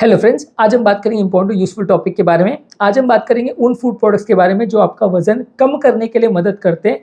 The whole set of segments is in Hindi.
हेलो फ्रेंड्स, आज हम बात करेंगे इंपॉर्टेंट यूजफुल टॉपिक के बारे में। आज हम बात करेंगे उन फूड प्रोडक्ट्स के बारे में जो आपका वजन कम करने के लिए मदद करते हैं।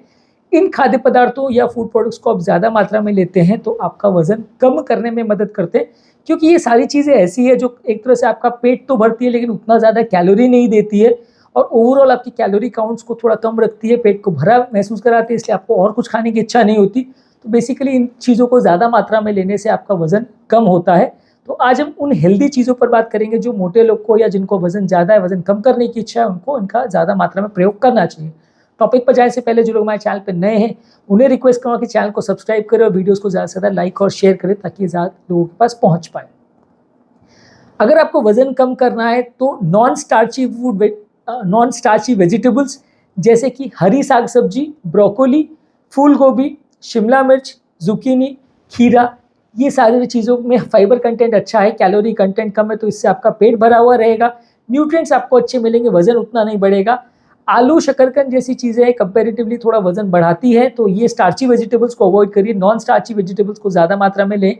इन खाद्य पदार्थों या फूड प्रोडक्ट्स को आप ज़्यादा मात्रा में लेते हैं तो आपका वजन कम करने में मदद करते हैं, क्योंकि ये सारी चीज़ें ऐसी है जो एक तरह से आपका पेट तो भरती है लेकिन उतना ज़्यादा कैलोरी नहीं देती है और ओवरऑल आपकी कैलोरी काउंट्स को थोड़ा कम रखती है, पेट को भरा महसूस कराती है, इसलिए आपको और कुछ खाने की इच्छा नहीं होती। तो बेसिकली इन चीज़ों को ज़्यादा मात्रा में लेने से आपका वजन कम होता है। तो आज हम उन हेल्दी चीज़ों पर बात करेंगे जो मोटे लोग को या जिनको वजन ज़्यादा है, वजन कम करने की इच्छा है, उनको इनका ज़्यादा मात्रा में प्रयोग करना चाहिए। टॉपिक पर जाने से पहले जो लोग हमारे चैनल पर नए हैं उन्हें रिक्वेस्ट करूँगा कि चैनल को सब्सक्राइब करें और वीडियोस को ज़्यादा से ज़्यादा लाइक और शेयर करें ताकि ज़्यादा लोगों के पास पहुँच पाए। अगर आपको वजन कम करना है तो नॉन स्टार्ची वेजिटेबल्स जैसे कि हरी साग सब्जी, ब्रोकोली, फूल गोभी, शिमला मिर्च, जुकीनी, खीरा, ये सारी चीज़ों में फाइबर कंटेंट अच्छा है, कैलोरी कंटेंट कम है, तो इससे आपका पेट भरा हुआ रहेगा, न्यूट्रिएंट्स आपको अच्छे मिलेंगे, वजन उतना नहीं बढ़ेगा। आलू, शकरकंद जैसी चीज़ें कंपैरेटिवली थोड़ा वजन बढ़ाती है, तो ये स्टार्ची वेजिटेबल्स को अवॉइड करिए, नॉन स्टार्ची वेजिटेबल्स को ज़्यादा मात्रा में लें।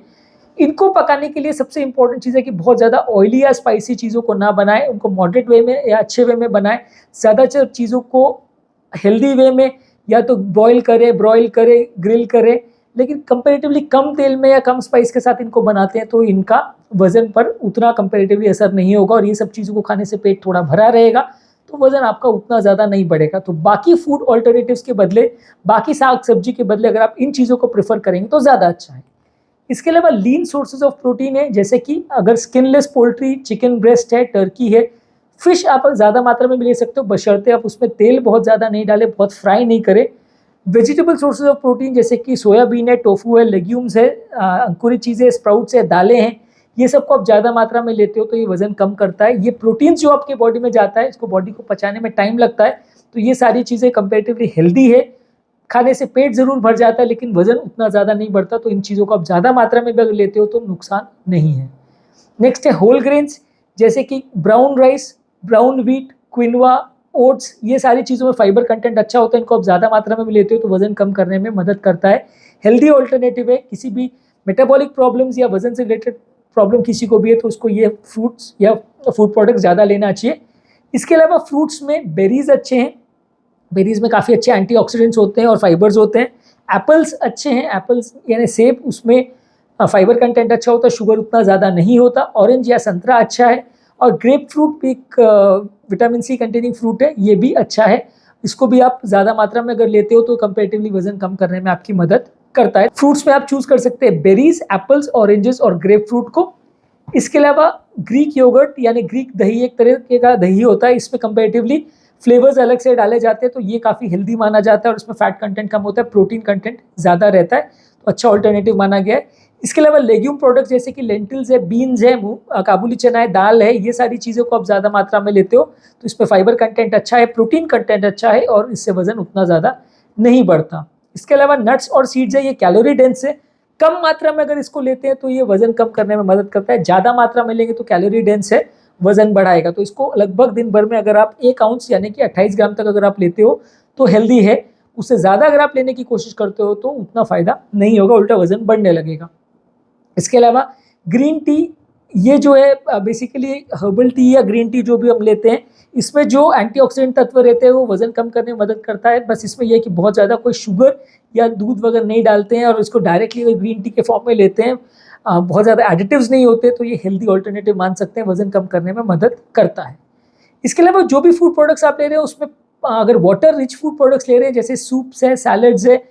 इनको पकाने के लिए सबसे इंपॉर्टेंट चीज़ है कि बहुत ज़्यादा ऑयली या स्पाइसी चीज़ों को ना बनाएं, उनको मॉडरेट वे में या अच्छे वे में बनाएं। ज़्यादातर चीज़ों को हेल्दी वे में या तो ब्रॉयल करें, ग्रिल करें, लेकिन कंपैरेटिवली कम तेल में या कम स्पाइस के साथ इनको बनाते हैं तो इनका वजन पर उतना कंपैरेटिवली असर नहीं होगा और ये सब चीज़ों को खाने से पेट थोड़ा भरा रहेगा, तो वजन आपका उतना ज़्यादा नहीं बढ़ेगा। तो बाकी फूड ऑल्टरनेटिव्स के बदले, बाकी साग सब्जी के बदले अगर आप इन चीज़ों को प्रेफर करेंगे तो ज़्यादा अच्छा है। इसके अलावा लीन सोर्सेज ऑफ प्रोटीन है, जैसे कि अगर स्किनलेस पोल्ट्री, चिकन ब्रेस्ट है, टर्की है, फिश आप ज़्यादा मात्रा में भी ले सकते हो, बशर्ते आप उसमें तेल बहुत ज़्यादा नहीं डालें, बहुत फ्राई नहीं करें। वेजिटेबल सोर्सेज ऑफ प्रोटीन जैसे कि सोयाबीन है, टोफू है, लेग्यूम्स है, अंकुरित चीज़ें, स्प्राउट्स है, दालें हैं, ये सब को आप ज़्यादा मात्रा में लेते हो तो ये वजन कम करता है। ये प्रोटीन जो आपके बॉडी में जाता है, इसको बॉडी को पचाने में टाइम लगता है, तो ये सारी चीज़ें कंपेरेटिवली हेल्दी है। खाने से पेट ज़रूर भर जाता है लेकिन वजन उतना ज़्यादा नहीं बढ़ता, तो इन चीज़ों को आप ज़्यादा मात्रा में भी अगर लेते हो तो नुकसान नहीं है। नेक्स्ट है होल ग्रेन्स, जैसे कि brown rice, brown wheat, quinoa, oats, ये सारी चीज़ों में फाइबर कंटेंट अच्छा होता है, इनको आप ज़्यादा मात्रा में भी लेते हो तो वजन कम करने में मदद करता है। हेल्दी ऑल्टरनेटिव है, किसी भी मेटाबॉलिक प्रॉब्लम्स या वजन से रिलेटेड प्रॉब्लम किसी को भी है तो उसको ये फ्रूट्स या फूड प्रोडक्ट ज़्यादा लेना चाहिए। इसके अलावा फ्रूट्स में बेरीज अच्छे हैं, बेरीज में काफ़ी अच्छे एंटीऑक्सीडेंट्स होते हैं और फाइबर्स होते हैं। एप्पल्स अच्छे हैं, एप्पल्स यानी सेब, उसमें फाइबर कंटेंट अच्छा होता है, शुगर उतना ज़्यादा नहीं होता। ऑरेंज या संतरा अच्छा है और ग्रेप फ्रूट भी एक विटामिन सी कंटेनिंग फ्रूट है, ये भी अच्छा है। इसको भी आप ज़्यादा मात्रा में अगर लेते हो तो कंपेरेटिवली वजन कम करने में आपकी मदद करता है। फ्रूट्स में आप चूज़ कर सकते हैं बेरीज, एप्पल्स, ऑरेंजेस और ग्रेप फ्रूट को। इसके अलावा ग्रीक योगर्ट यानी ग्रीक दही एक तरह का दही होता है, इसमें कंपेरेटिवली फ्लेवर्स अलग से डाले जाते हैं तो ये काफ़ी हेल्दी माना जाता है और इसमें फैट कंटेंट कम होता है, प्रोटीन कंटेंट ज़्यादा रहता है, तो अच्छा ऑल्टरनेटिव माना गया है। इसके अलावा लेग्यूम प्रोडक्ट जैसे कि लेंटिल्स है, बीन्स है, काबुली चना है, दाल है, ये सारी चीज़ों को आप ज़्यादा मात्रा में लेते हो तो इसमें फाइबर कंटेंट अच्छा है, प्रोटीन कंटेंट अच्छा है और इससे वजन उतना ज़्यादा नहीं बढ़ता। इसके अलावा नट्स और सीड्स है, ये कैलोरी डेंस है, कम मात्रा में अगर इसको लेते हैं तो ये वजन कम करने में मदद करता है। ज़्यादा मात्रा में लेंगे तो कैलोरी डेंस है, वजन बढ़ाएगा, तो इसको लगभग दिन भर में अगर आप 1 आउंस यानी कि 28 ग्राम तक अगर आप लेते हो तो हेल्दी है। उससे ज़्यादा अगर आप लेने की कोशिश करते हो तो उतना फ़ायदा नहीं होगा, उल्टा वजन बढ़ने लगेगा। इसके अलावा ग्रीन टी, ये जो है बेसिकली हर्बल टी या ग्रीन टी जो भी हम लेते हैं, इसमें जो एंटीऑक्सीडेंट तत्व रहते हैं वो वजन कम करने में मदद करता है। बस इसमें यह है कि बहुत ज़्यादा कोई शुगर या दूध वगैरह नहीं डालते हैं और इसको डायरेक्टली ग्रीन टी के फॉर्म में लेते हैं, बहुत ज़्यादा एडिटिव्स नहीं होते, तो ये हेल्दी ऑल्टरनेटिव मान सकते हैं, वजन कम करने में मदद करता है। इसके अलावा जो भी फूड प्रोडक्ट्स आप ले रहे हो उसमें अगर वाटर रिच फूड प्रोडक्ट्स ले रहे हैं जैसे सूप्स है, सैलड्स है,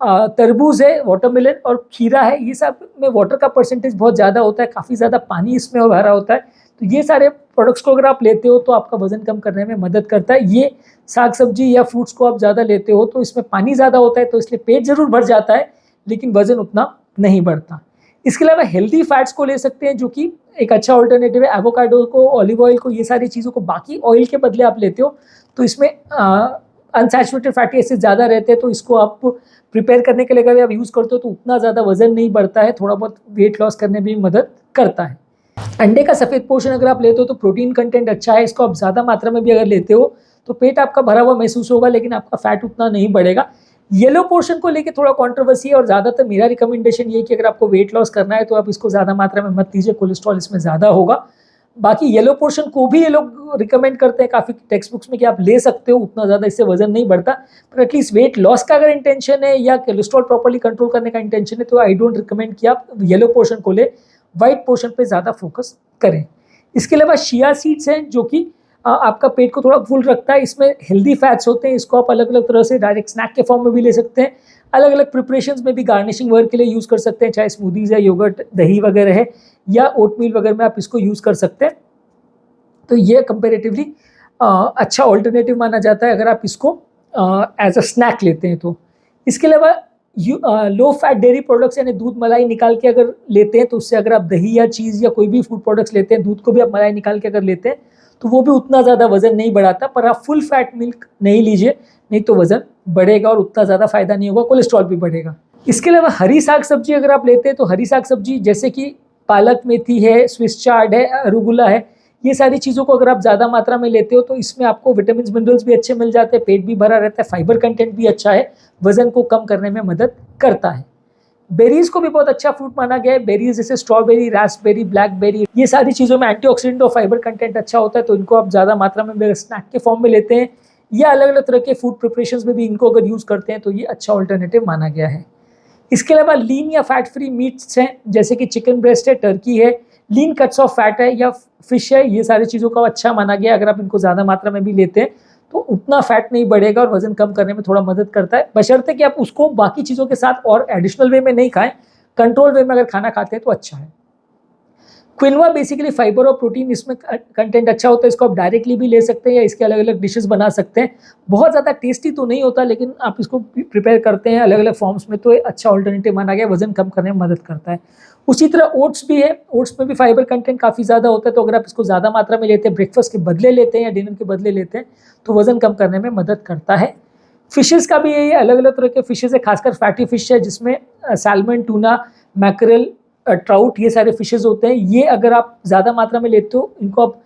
तरबूज है, वाटरमेलन और खीरा है, ये सब में वाटर का परसेंटेज बहुत ज़्यादा होता है, काफ़ी ज़्यादा पानी इसमें भरा होता है, तो ये सारे प्रोडक्ट्स को अगर आप लेते हो तो आपका वजन कम करने में मदद करता है। ये साग सब्जी या फ्रूट्स को आप ज़्यादा लेते हो तो इसमें पानी ज़्यादा होता है, तो इसलिए पेट ज़रूर भर जाता है लेकिन वजन उतना नहीं बढ़ता। इसके अलावा हेल्दी फैट्स को ले सकते हैं जो कि एक अच्छा ऑल्टरनेटिव है, एवोकाडो को, ऑलिव ऑयल को, ये सारी चीज़ों को बाकी ऑयल के बदले आप लेते हो तो इसमें अनसैचुरेटेड फैटी एसिड ज़्यादा रहते हैं, तो इसको आप प्रिपेयर करने के लिए अगर आप यूज़ करते हो तो उतना ज़्यादा वजन नहीं बढ़ता है, थोड़ा बहुत वेट लॉस करने में भी मदद करता है। अंडे का सफ़ेद पोर्शन अगर आप लेते हो तो प्रोटीन कंटेंट अच्छा है, इसको आप ज़्यादा मात्रा में भी अगर लेते हो तो पेट आपका भरा हुआ महसूस होगा लेकिन आपका फैट उतना नहीं बढ़ेगा। येलो पोर्शन को लेके थोड़ा कंट्रोवर्सी है और ज़्यादातर मेरा रिकमेंडेशन ये है कि अगर आपको वेट लॉस करना है तो आप इसको ज़्यादा मात्रा में मत लीजिए, कोलेस्ट्रॉल इसमें ज़्यादा होगा। बाकी येलो पोर्शन को भी ये लोग रिकमेंड करते हैं काफ़ी टेक्स्ट बुक्स में कि आप ले सकते हो, उतना ज़्यादा इससे वजन नहीं बढ़ता, पर एटलीस्ट वेट लॉस का अगर इंटेंशन है या कोलेस्ट्रॉल प्रॉपर्ली कंट्रोल करने का इंटेंशन है तो आई डोंट रिकमेंड कि आप येलो पोर्शन को ले, वाइट पोर्शन पे ज़्यादा फोकस करें। इसके अलावा शिया सीड्स हैं जो कि आपका पेट को थोड़ा फुल रखता है, इसमें हेल्दी फैट्स होते हैं, इसको आप अलग अलग तरह से डायरेक्ट स्नैक के फॉर्म में भी ले सकते हैं, अलग अलग प्रिपरेशंस में भी गार्निशिंग वगैरह के लिए यूज़ कर सकते हैं, चाहे स्मूदीज़ है, योगर्ट, दही वगैरह है, या ओटमील वगैरह में आप इसको यूज़ कर सकते हैं। तो ये कंपेरेटिवली अच्छा ऑल्टरनेटिव माना जाता है अगर आप इसको एज अ स्नैक लेते हैं तो। इसके अलावा लो फैट डेयरी प्रोडक्ट्स यानी दूध मलाई निकाल के अगर लेते हैं तो उससे अगर आप दही या चीज़ या कोई भी फूड प्रोडक्ट्स लेते हैं, दूध को भी आप मलाई निकाल के अगर लेते हैं तो वो भी उतना ज़्यादा वजन नहीं बढ़ाता, पर आप फुल फैट मिल्क नहीं लीजिए, नहीं तो वजन बढ़ेगा और उतना ज़्यादा फायदा नहीं होगा, कोलेस्ट्रॉल भी बढ़ेगा। इसके अलावा हरी साग सब्जी अगर आप लेते हैं तो हरी साग सब्जी जैसे कि पालक मेथी है, स्विस चार्ड है, अरुगुला है, ये सारी चीज़ों को अगर आप ज़्यादा मात्रा में लेते हो तो इसमें आपको विटामिन मिनरल्स भी अच्छे मिल जाते हैं, पेट भी भरा रहता है, फाइबर कंटेंट भी अच्छा है, वजन को कम करने में मदद करता है। बेरीज को भी बहुत अच्छा फ्रूट माना गया है, बेरीज जैसे स्ट्रॉबेरी, रास्पबेरी, ब्लैकबेरी, ये सारी चीज़ों में एंटीऑक्सीडेंट और फाइबर कंटेंट अच्छा होता है, तो इनको आप ज़्यादा मात्रा में स्नैक के फॉर्म में लेते हैं या अलग अलग तरह के फूड प्रिपरेशंस में भी इनको अगर यूज़ करते हैं तो ये अच्छा ऑल्टरनेटिव माना गया है। इसके अलावा लीन या फैट फ्री मीट्स हैं जैसे कि चिकन ब्रेस्ट है, टर्की है, लीन कट्स ऑफ फैट है या फिश है, ये सारी चीज़ों का अच्छा माना गया है। अगर आप इनको ज़्यादा मात्रा में भी लेते हैं तो उतना फैट नहीं बढ़ेगा और वजन कम करने में थोड़ा मदद करता है, बशर्ते कि आप उसको बाकी चीज़ों के साथ और एडिशनल वे में नहीं खाएं, कंट्रोल वे में अगर खाना खाते हैं तो अच्छा है। क्विनोआ बेसिकली फाइबर और प्रोटीन इसमें कंटेंट अच्छा होता है, इसको आप डायरेक्टली भी ले सकते हैं या इसके अलग अलग डिशेस बना सकते हैं। बहुत ज़्यादा टेस्टी तो नहीं होता, लेकिन आप इसको प्रिपेयर करते हैं अलग अलग फॉर्म्स में तो ये अच्छा ऑल्टरनेटिव माना गया, वजन कम करने में मदद करता है। उसी तरह ओट्स भी है, ओट्स में भी फाइबर कंटेंट काफ़ी ज़्यादा होता है, तो अगर आप इसको ज़्यादा मात्रा में लेते हैं, ब्रेकफास्ट के बदले लेते हैं या डिनर के बदले लेते हैं तो वजन कम करने में मदद करता है। फिशेस का भी यही अलग अलग तरह के फिशेस है, खासकर फैटी फिश है जिसमें सैल्मन, टूना, मैकरेल, ट्राउट, ये सारे फिशेस होते हैं। ये अगर आप ज़्यादा मात्रा में लेते हो, इनको आप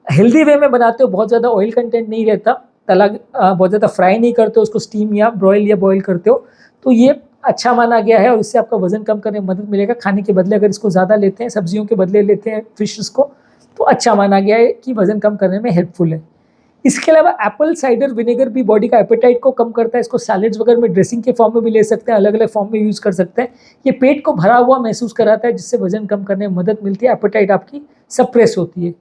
हेल्दी वे में बनाते हो, बहुत ज़्यादा ऑयल कंटेंट नहीं रहता, तला बहुत ज़्यादा फ्राई नहीं करते हो, उसको स्टीम या ब्रॉयल या बॉयल करते हो, तो ये अच्छा माना गया है और इससे आपका वजन कम करने में मदद मिलेगा। खाने के बदले अगर इसको ज़्यादा लेते हैं, सब्जियों के बदले लेते हैं फिशेस को, तो अच्छा माना गया है कि वजन कम करने में हेल्पफुल है। इसके अलावा एप्पल साइडर विनेगर भी बॉडी का एपेटाइट को कम करता है, इसको सैलेड्स वगैरह में ड्रेसिंग के फॉर्म में भी ले सकते हैं, अलग अलग फॉर्म में यूज़ कर सकते हैं। ये पेट को भरा हुआ महसूस कराता है जिससे वजन कम करने में मदद मिलती है, एपेटाइट आपकी सप्रेस होती है।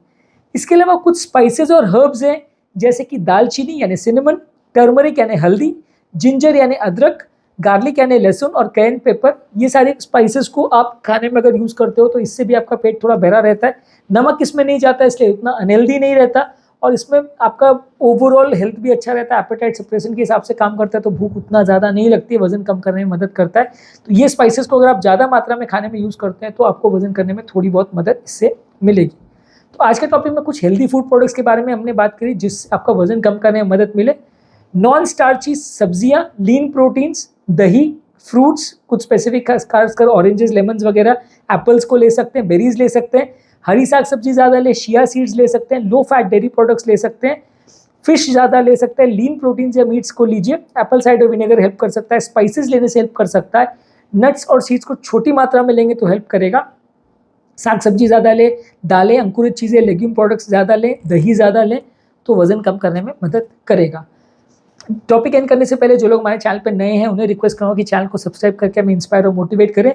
इसके अलावा कुछ स्पाइसेस और हर्ब्स हैं जैसे कि दालचीनी यानी सिनेमन, टर्मरिक यानी हल्दी, जिंजर यानी अदरक, गार्लिक यानी लहसुन और कैन पेपर, ये सारे स्पाइसेस को आप खाने में अगर यूज़ करते हो तो इससे भी आपका पेट थोड़ा भरा रहता है। नमक इसमें नहीं जाता इसलिए उतना अनहेल्दी नहीं रहता और इसमें आपका ओवरऑल हेल्थ भी अच्छा रहता है, एपेटाइट सप्रेशन के हिसाब से काम करता है, तो भूख उतना ज़्यादा नहीं लगती है, वजन कम करने में मदद करता है। तो ये स्पाइसेस को अगर आप ज़्यादा मात्रा में खाने में यूज़ करते हैं तो आपको वजन करने में थोड़ी बहुत मदद इससे मिलेगी। तो आज के टॉपिक में कुछ हेल्दी फूड प्रोडक्ट्स के बारे में हमने बात करी जिससे आपका वजन कम करने में मदद मिले। नॉन स्टार्ची सब्जियां, लीन प्रोटीन्स, दही, फ्रूट्स, कुछ स्पेसिफिक खासकर ऑरेंजेस, लेमन्स वगैरह, एप्पल्स को ले सकते हैं, बेरीज ले सकते हैं, हरी साग सब्जी ज़्यादा ले, शिया सीड्स ले सकते हैं, लो फैट डेयरी प्रोडक्ट्स ले सकते हैं, फिश ज़्यादा ले सकते हैं, लीन प्रोटीन्स या मीट्स को लीजिए, एप्पल साइडर विनेगर हेल्प कर सकता है, स्पाइसेस लेने से हेल्प कर सकता है, नट्स और सीड्स को छोटी मात्रा में लेंगे तो हेल्प करेगा, साग सब्जी ज़्यादा लें, दालें, अंकुरित चीज़ें, लेग्यूम प्रोडक्ट्स ज़्यादा लें, दही ज़्यादा लें तो वज़न कम करने में मदद करेगा। टॉपिक एंड करने से पहले जो लोग हमारे चैनल पर नए हैं उन्हें रिक्वेस्ट करूँगा कि चैनल को सब्सक्राइब करके हमें इंस्पायर और मोटिवेट करें।